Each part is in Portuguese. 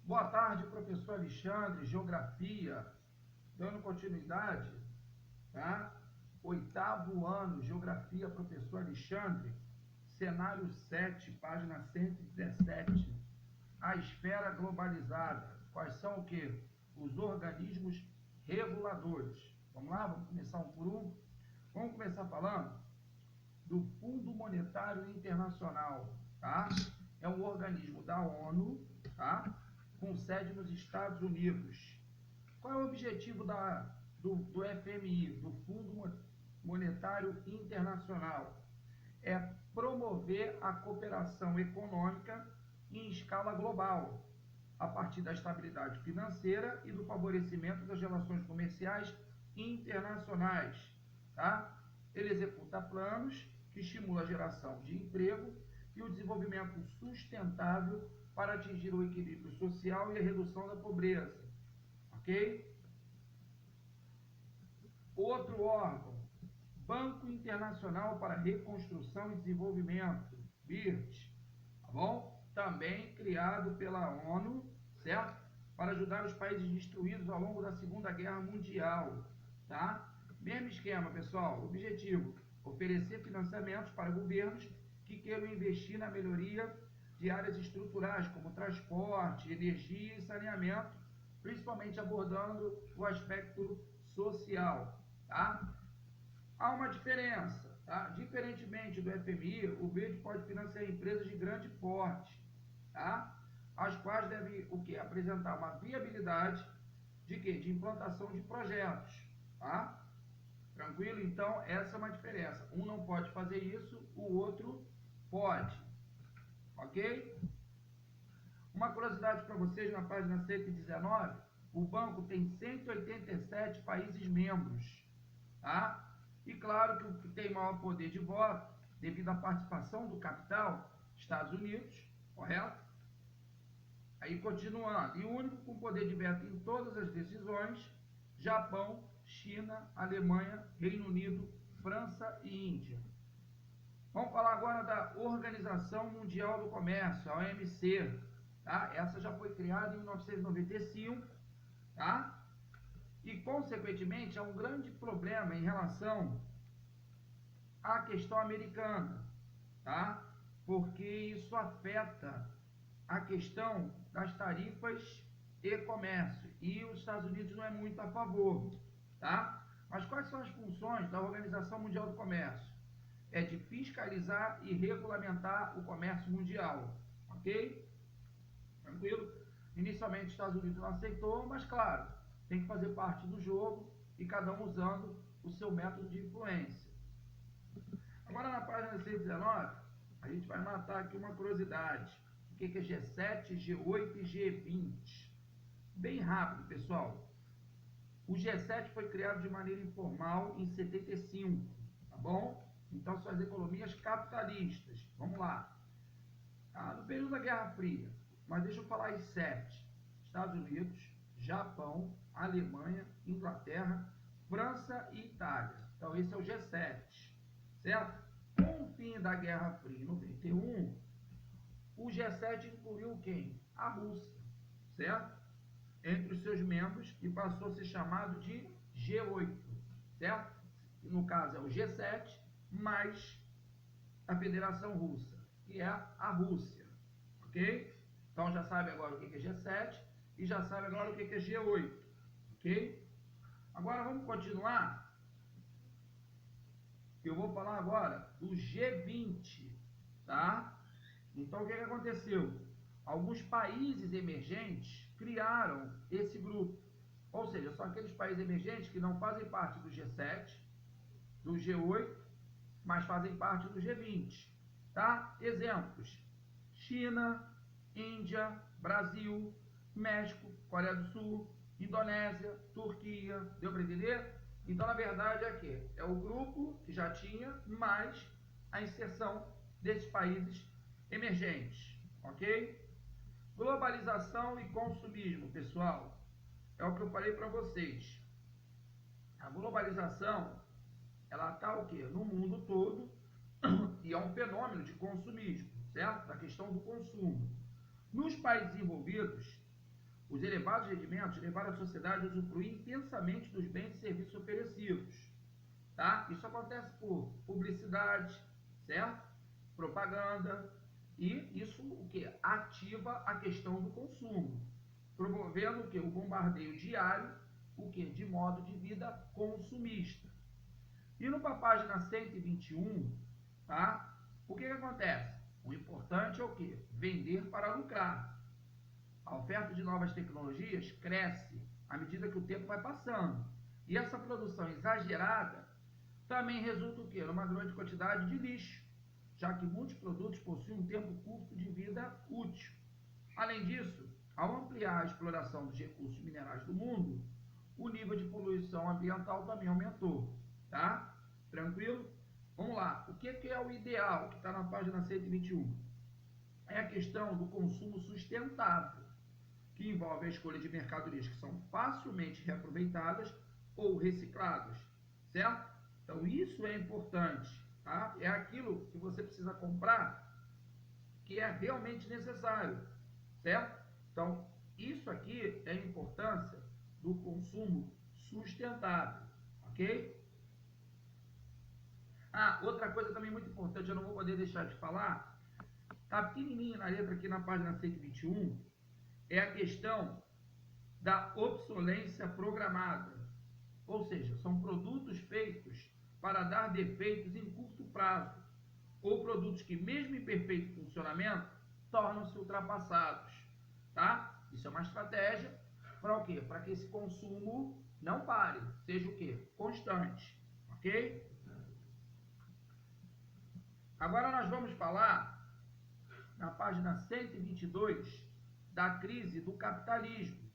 Boa tarde, professor Alexandre, Geografia, dando continuidade, tá? 8º ano, Geografia, professor Alexandre, cenário 7, página 117, a esfera globalizada. Quais são o quê? Os organismos reguladores. Vamos lá? Vamos começar um por um? Vamos começar falando do Fundo Monetário Internacional, tá? É um organismo da ONU, tá? Com sede nos Estados Unidos. Qual é o objetivo do FMI, do Fundo Monetário Internacional? É promover a cooperação econômica em escala global, a partir da estabilidade financeira e do favorecimento das relações comerciais internacionais, tá? Ele executa planos que estimulam a geração de emprego e o desenvolvimento sustentável para atingir o equilíbrio social e a redução da pobreza, ok? Outro órgão, Banco Internacional para Reconstrução e Desenvolvimento, BIRD, tá bom? Também criado pela ONU, certo? Para ajudar os países destruídos ao longo da Segunda Guerra Mundial, tá? Mesmo esquema, pessoal. Objetivo: oferecer financiamentos para governos que queiram investir na melhoria de áreas estruturais, como transporte, energia e saneamento, principalmente abordando o aspecto social, tá? Há uma diferença, tá? Diferentemente do FMI, o BID pode financiar empresas de grande porte, tá? As quais devem o quê? Apresentar uma viabilidade de quê? De implantação de projetos, tá? Tranquilo? Então, essa é uma diferença. Um não pode fazer isso, o outro pode. Ok? Uma curiosidade para vocês, na página 119, o banco tem 187 países membros, tá? E claro que o que tem maior poder de voto, devido à participação do capital, Estados Unidos, correto? Aí continuando, e o único com poder de veto em todas as decisões, Japão, China, Alemanha, Reino Unido, França e Índia. Vamos falar agora da Organização Mundial do Comércio, a OMC, tá? Essa já foi criada em 1995, tá? E, consequentemente, há um grande problema em relação à questão americana, tá? Porque isso afeta a questão das tarifas e comércio. E os Estados Unidos não é muito a favor, tá? Mas quais são as funções da Organização Mundial do Comércio? É de fiscalizar e regulamentar o comércio mundial, ok? Tranquilo? Inicialmente os Estados Unidos não aceitou, mas claro, tem que fazer parte do jogo e cada um usando o seu método de influência. Agora na página 119, a gente vai matar aqui uma curiosidade. O que é G7, G8 e G20? Bem rápido, pessoal. O G7 foi criado de maneira informal em 75, tá bom? Então são as economias capitalistas. Vamos lá. No período da Guerra Fria, mas deixa eu falar as 7. Estados Unidos, Japão, Alemanha, Inglaterra, França e Itália. Então esse é o G7, certo? Com o fim da Guerra Fria em 91, o G7 incluiu quem? A Rússia, certo? Entre os seus membros e passou a ser chamado de G8, certo? No caso é o G7 mais a Federação Russa, que é a Rússia, ok? Então já sabe agora o que é G7 e já sabe agora o que é G8, ok? Agora vamos continuar. Eu vou falar agora do G20, tá? Então o que aconteceu? Alguns países emergentes criaram esse grupo, ou seja, são aqueles países emergentes que não fazem parte do G7, do G8, mas fazem parte do G20, tá? Exemplos: China, Índia, Brasil, México, Coreia do Sul, Indonésia, Turquia. Deu para entender? Então, na verdade, é que é o grupo que já tinha, mais a inserção desses países emergentes, ok? Globalização e consumismo, pessoal, é o que eu falei para vocês. A globalização, ela está o quê? No mundo todo, e é um fenômeno de consumismo, certo? Da questão do consumo. Nos países desenvolvidos, Os elevados rendimentos levaram a sociedade a usufruir intensamente dos bens e serviços oferecidos. Tá? Isso acontece por publicidade, certo? Propaganda, e isso o que? Ativa a questão do consumo, promovendo o que? O bombardeio diário, o que? De modo de vida consumista. E na página 121, tá? O que acontece? O importante é o que? Vender para lucrar. A oferta de novas tecnologias cresce à medida que o tempo vai passando. E essa produção exagerada também resulta o quê? Numa grande quantidade de lixo, já que muitos produtos possuem um tempo curto de vida útil. Além disso, ao ampliar a exploração dos recursos minerais do mundo, o nível de poluição ambiental também aumentou. Tá? Tranquilo? Vamos lá. O que é o ideal, que está na página 121? É a questão do consumo sustentável, que envolve a escolha de mercadorias que são facilmente reaproveitadas ou recicladas, certo? Então, isso é importante, tá? É aquilo que você precisa comprar que é realmente necessário, certo? Então, isso aqui é a importância do consumo sustentável, ok? Outra coisa também muito importante, eu não vou poder deixar de falar, tá pequenininho na letra aqui na página 121, é a questão da obsolescência programada. Ou seja, são produtos feitos para dar defeitos em curto prazo, ou produtos que, mesmo em perfeito funcionamento, tornam-se ultrapassados. Tá? Isso é uma estratégia para o quê? Para que esse consumo não pare, seja o quê? Constante. Ok? Agora nós vamos falar, na página 122, da crise do capitalismo.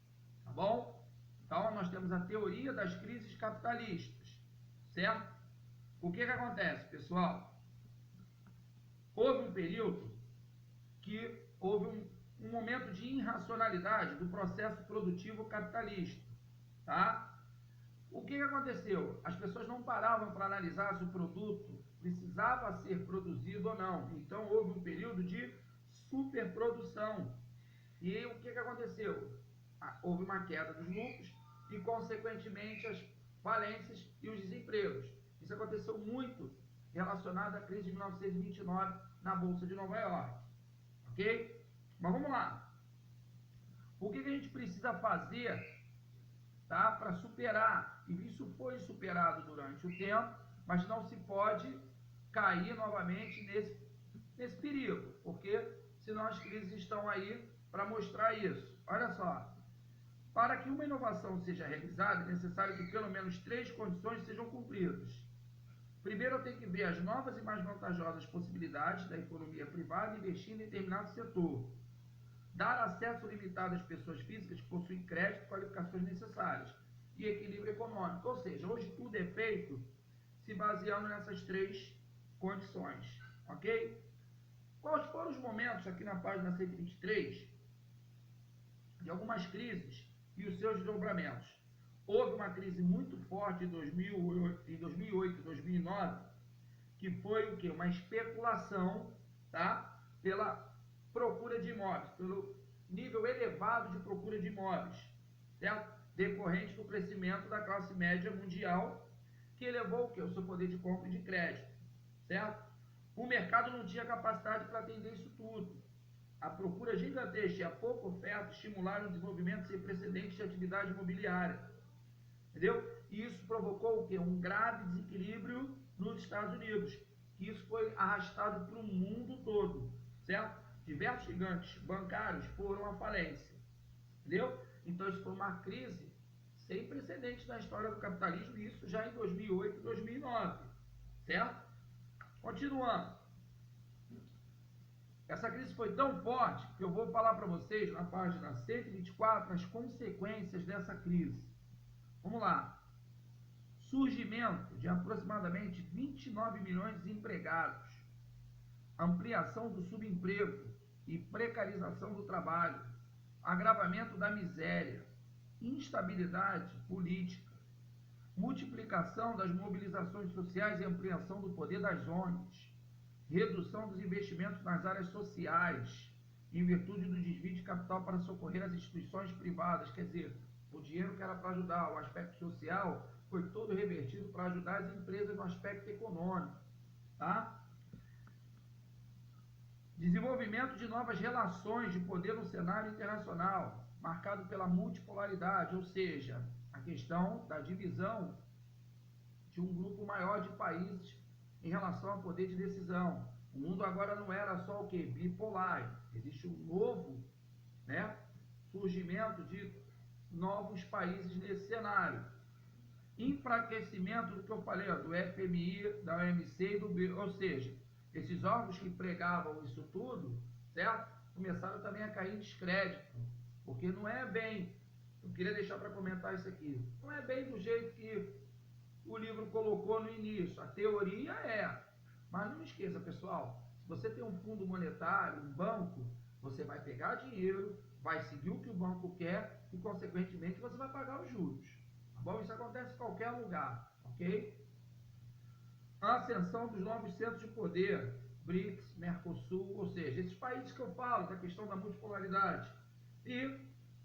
Tá bom? Então, nós temos a teoria das crises capitalistas, certo? O que acontece, pessoal? Houve um período que houve um momento de irracionalidade do processo produtivo capitalista, tá? O que aconteceu? As pessoas não paravam para analisar se o produto precisava ser produzido ou não. Então, houve um período de superprodução. E o que aconteceu? Houve uma queda dos lucros e, consequentemente, as falências e os desempregos. Isso aconteceu muito relacionado à crise de 1929 na Bolsa de Nova York. Ok? Mas vamos lá. O que a gente precisa fazer, tá, para superar? E isso foi superado durante o tempo, mas não se pode cair novamente nesse perigo, porque senão as crises estão aí para mostrar isso. Olha só. Para que uma inovação seja realizada, é necessário que pelo menos 3 condições sejam cumpridas. Primeiro, eu tenho que ver as novas e mais vantajosas possibilidades da economia privada investindo em determinado setor. Dar acesso limitado às pessoas físicas que possuem crédito e qualificações necessárias. E equilíbrio econômico. Ou seja, hoje tudo é feito se baseando nessas 3 condições. Ok? Quais foram os momentos, aqui na página 123, de algumas crises e os seus desdobramentos? Houve uma crise muito forte em 2008 e 2009, que foi o quê? Uma especulação, tá? Pela procura de imóveis, pelo nível elevado de procura de imóveis, certo? Decorrente do crescimento da classe média mundial, que elevou o quê? O seu poder de compra e de crédito, certo? O mercado não tinha capacidade para atender isso tudo. A procura gigantesca e a pouca oferta estimularam o desenvolvimento sem precedentes de atividade imobiliária. Entendeu? E isso provocou o quê? Um grave desequilíbrio nos Estados Unidos. Que isso foi arrastado para o mundo todo. Certo? Diversos gigantes bancários foram à falência. Entendeu? Então isso foi uma crise sem precedentes na história do capitalismo. E isso já em 2008 e 2009. Certo? Continuando. Essa crise foi tão forte que eu vou falar para vocês na página 124 as consequências dessa crise. Vamos lá. Surgimento de aproximadamente 29 milhões de desempregados. Ampliação do subemprego e precarização do trabalho. Agravamento da miséria. Instabilidade política. Multiplicação das mobilizações sociais e ampliação do poder das ONGs. Redução dos investimentos nas áreas sociais em virtude do desvio de capital para socorrer as instituições privadas, quer dizer, o dinheiro que era para ajudar o aspecto social foi todo revertido para ajudar as empresas no aspecto econômico, tá? Desenvolvimento de novas relações de poder no cenário internacional, marcado pela multipolaridade, ou seja, a questão da divisão de um grupo maior de países em relação ao poder de decisão. O mundo agora não era só o quê? Bipolar. Existe um novo, né, surgimento de novos países nesse cenário. Enfraquecimento do que eu falei, ó, do FMI, da OMC e do BID, ou seja, esses órgãos que pregavam isso tudo, certo? Começaram também a cair em descrédito, porque não é bem, eu queria deixar para comentar isso aqui, não é bem do jeito que o livro colocou no início, a teoria é, mas não esqueça, pessoal, se você tem um fundo monetário, um banco, você vai pegar dinheiro, vai seguir o que o banco quer e, consequentemente, você vai pagar os juros. Tá bom? Isso acontece em qualquer lugar, ok? A ascensão dos novos centros de poder, BRICS, Mercosul, ou seja, esses países que eu falo, da questão da multipolaridade, e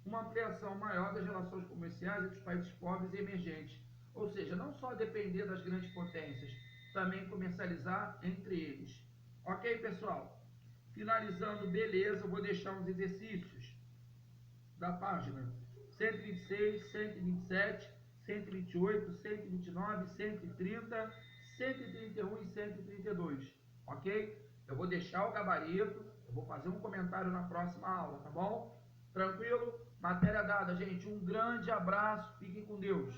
uma ampliação maior das relações comerciais entre os países pobres e emergentes. Ou seja, não só depender das grandes potências, também comercializar entre eles. Ok, pessoal? Finalizando, beleza, eu vou deixar uns exercícios da página 126, 127, 128, 129, 130, 131 e 132, ok? Eu vou deixar o gabarito, eu vou fazer um comentário na próxima aula, tá bom? Tranquilo? Matéria dada, gente. Um grande abraço, fiquem com Deus.